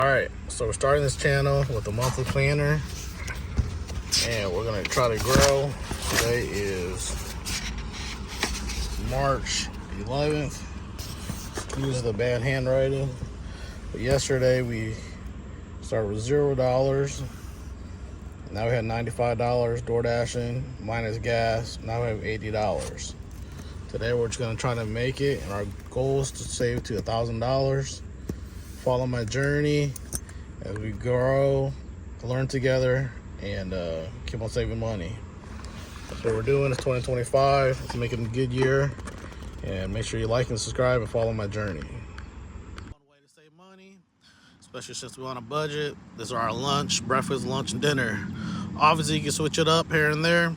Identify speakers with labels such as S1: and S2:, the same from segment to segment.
S1: Alright, so we're starting this channel with a monthly planner, and we're going to try to grow. Today is March 11th. Excuse the bad handwriting. But yesterday we started with $0. Now we had $95 DoorDashing minus gas. Now we have $80. Today we're just going to try to make it, and our goal is to save to $1,000. Follow my journey as we grow, learn together, and keep on saving money. That's what we're doing. It's 2025. Let's make it a good year. And make sure you like and subscribe and follow my journey. One way to save money, especially since we're on a budget. This is our lunch, breakfast, lunch, and dinner. Obviously, you can switch it up here and there,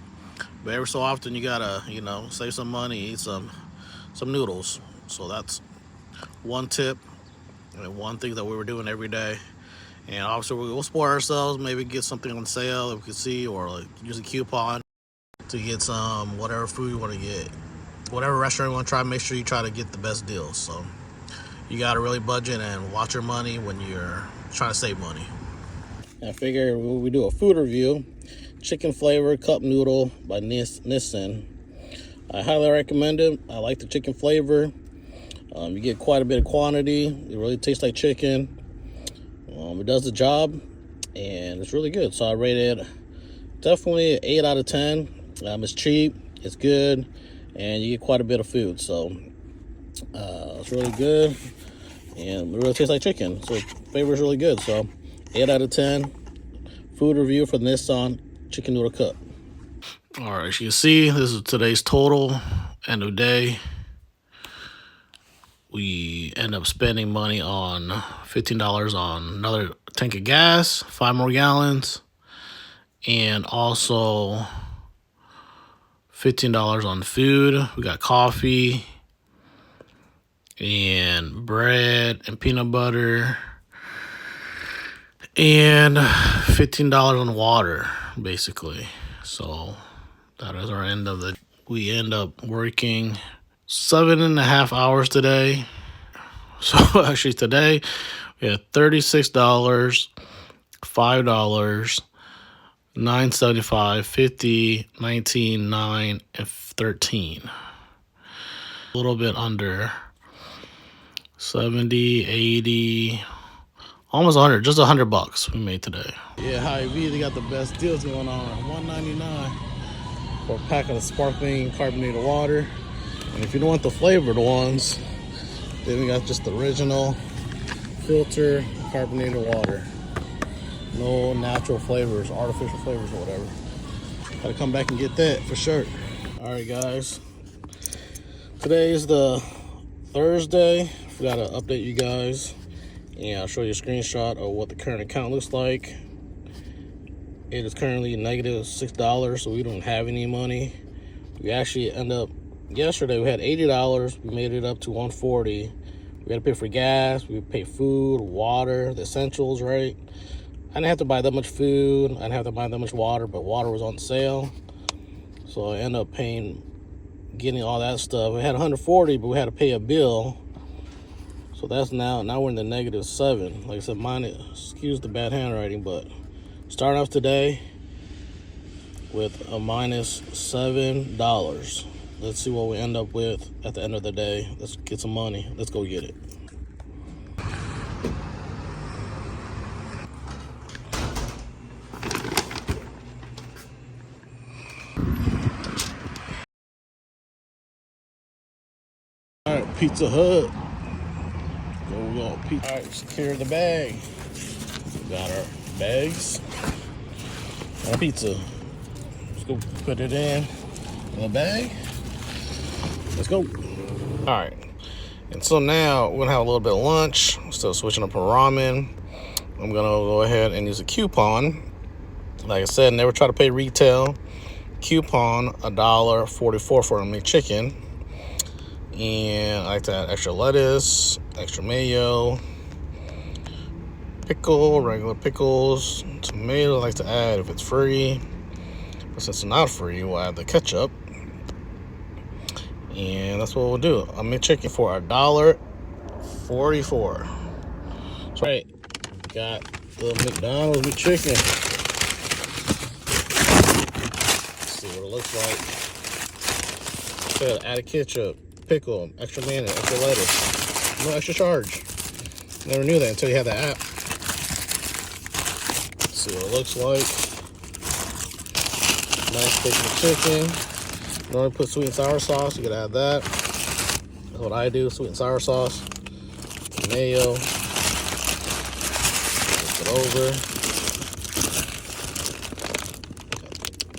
S1: but every so often you gotta, save some money, eat some noodles. So that's one tip and one thing that we were doing every day. And obviously we'll support ourselves, maybe get something on sale that we can see, or like use a coupon to get some whatever food you want to get, whatever restaurant you want to try. Make sure you try to get the best deals. So you got to really budget and watch your money when you're trying to save money. I figured we do a food review. Chicken flavored cup noodle by Nissan. I highly recommend it. I like the chicken flavor. You get quite a bit of quantity. It really tastes like chicken. It does the job, and it's really good. So I rated definitely 8 out of 10. It's cheap, it's good, and you get quite a bit of food. So it's really good, and it really tastes like chicken. So the flavor is really good. So 8 out of 10. Food review for the Nissan chicken noodle cup. All right, as you can see, this is today's total. End of day. We end up spending money on $15 on another tank of gas, 5 more gallons, and also $15 on food. We got coffee and bread and peanut butter, and $15 on water, basically. So that is our end of the. We end up working 7.5 hours today. So actually today we had $36, $5, $9.75, $50, $19, $9, and $13. A little bit under 70, 80, almost 100, just $100 we made today. Yeah, Hy-Vee, they got the best deals going on. $1.99 for a pack of sparkling carbonated water. And if you don't want the flavored ones, then we got just the original filter carbonated water. No natural flavors, artificial flavors or whatever. Gotta come back and get that for sure. All right, guys. Today is the Thursday. Forgot to update you guys. And I'll show you a screenshot of what the current account looks like. It is currently negative $6, so we don't have any money. We actually end up, yesterday we had $80. We made it up to $140. We had to pay for gas. We pay food, water, the essentials, right? I didn't have to buy that much food. I didn't have to buy that much water, but water was on sale. So I ended up getting all that stuff. We had $140, but we had to pay a bill. So that's now we're in the negative 7. Like I said, excuse the bad handwriting, but starting off today with a minus $7. Let's see what we end up with at the end of the day. Let's get some money. Let's go get it. All right, Pizza Hut. We got pizza. All right, secure the bag. We got our bags. Our pizza. Let's go put it in the bag. Let's go. All right. And so now we're gonna have a little bit of lunch. Still switching up for ramen. I'm gonna go ahead and use a coupon. Like I said, never try to pay retail. Coupon $1.44 for a McChicken. And I like to add extra lettuce, extra mayo, pickle, regular pickles, tomato I like to add if it's free. But since it's not free, we'll add the ketchup. And that's what we'll do. A McChicken for $1.44. So, right, got the McDonald's McChicken. Let's see what it looks like. Added ketchup, pickle, extra mayonnaise, extra lettuce. No extra charge. Never knew that until you had the app. Let's see what it looks like. Nice big McChicken. You don't put sweet and sour sauce, you gotta add that. That's what I do, sweet and sour sauce. Mayo. Flip it over.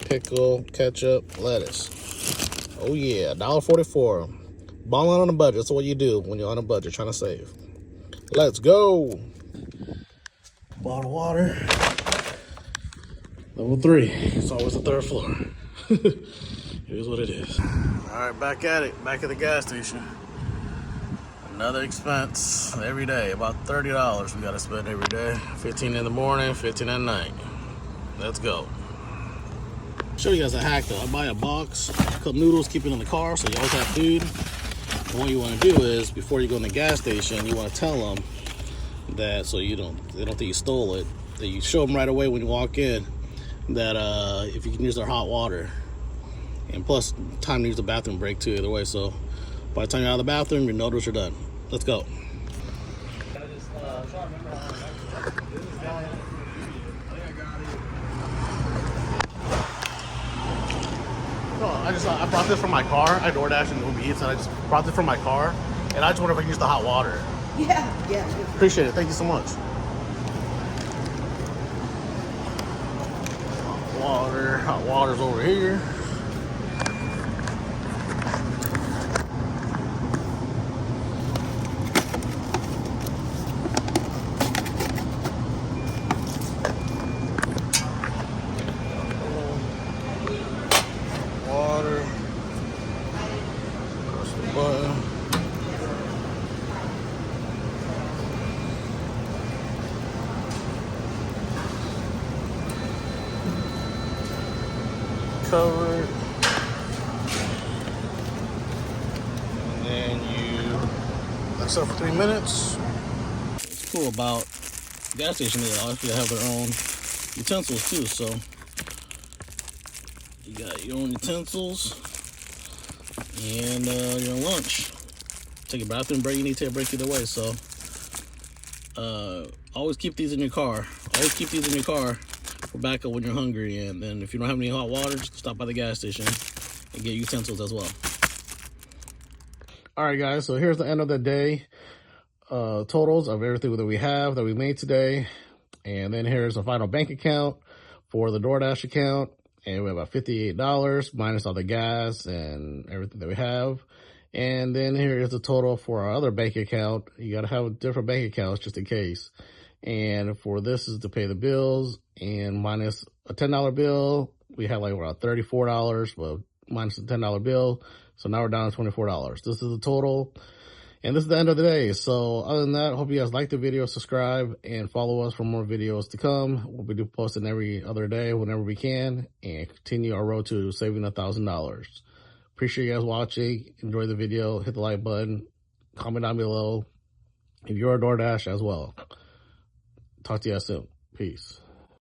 S1: Pickle, ketchup, lettuce. Oh yeah, $1.44. Balling on a budget. That's what you do when you're on a budget, trying to save. Let's go. Bottle of water. Level 3. It's always the 3rd floor. Here's what it is. All right, back at it. Back at the gas station. Another expense every day. About $30 we gotta spend every day. 15 in the morning, 15 at night. Let's go. Show you guys a hack though. I buy a box, cup noodles, keep it in the car so you always have food. And what you want to do is before you go in the gas station, you want to tell them that so they don't think you stole it. That you show them right away when you walk in that if you can use their hot water, and plus time to use the bathroom break too. Either way, so by the time you're out of the bathroom, your noodles are done. Let's go. I brought this from my car. I DoorDash and Uber Eats, and I just brought this from my car. And I just wonder if I can use the hot water.
S2: Yeah.
S1: Appreciate it. Thank you so much. Hot water's over here. Water. Press the button. Cover it. And then you let it set for 3 minutes. What's cool about the gas station is they actually have their own utensils too, so you got your own utensils and your lunch. Take a bathroom break, you need to take a break either way, so always keep these in your car. Always keep these in your car for backup when you're hungry, and then if you don't have any hot water, just stop by the gas station and get utensils as well. All right, guys, so here's the end of the day totals of everything that we have that we made today, and then here's the final bank account for the DoorDash account, and we have about $58 minus all the gas and everything that we have. And then here is the total for our other bank account. You got to have different bank accounts just in case. And for this is to pay the bills, and minus a $10 bill, we have like around $34, but minus a $10 bill. So now we're down to $24. This is the total. And this is the end of the day. So other than that, I hope you guys like the video, subscribe, and follow us for more videos to come. We'll be posting every other day whenever we can, and continue our road to saving $1,000. Appreciate you guys watching. Enjoy the video. Hit the like button. Comment down below if you're a DoorDash as well. Talk to you guys soon. Peace.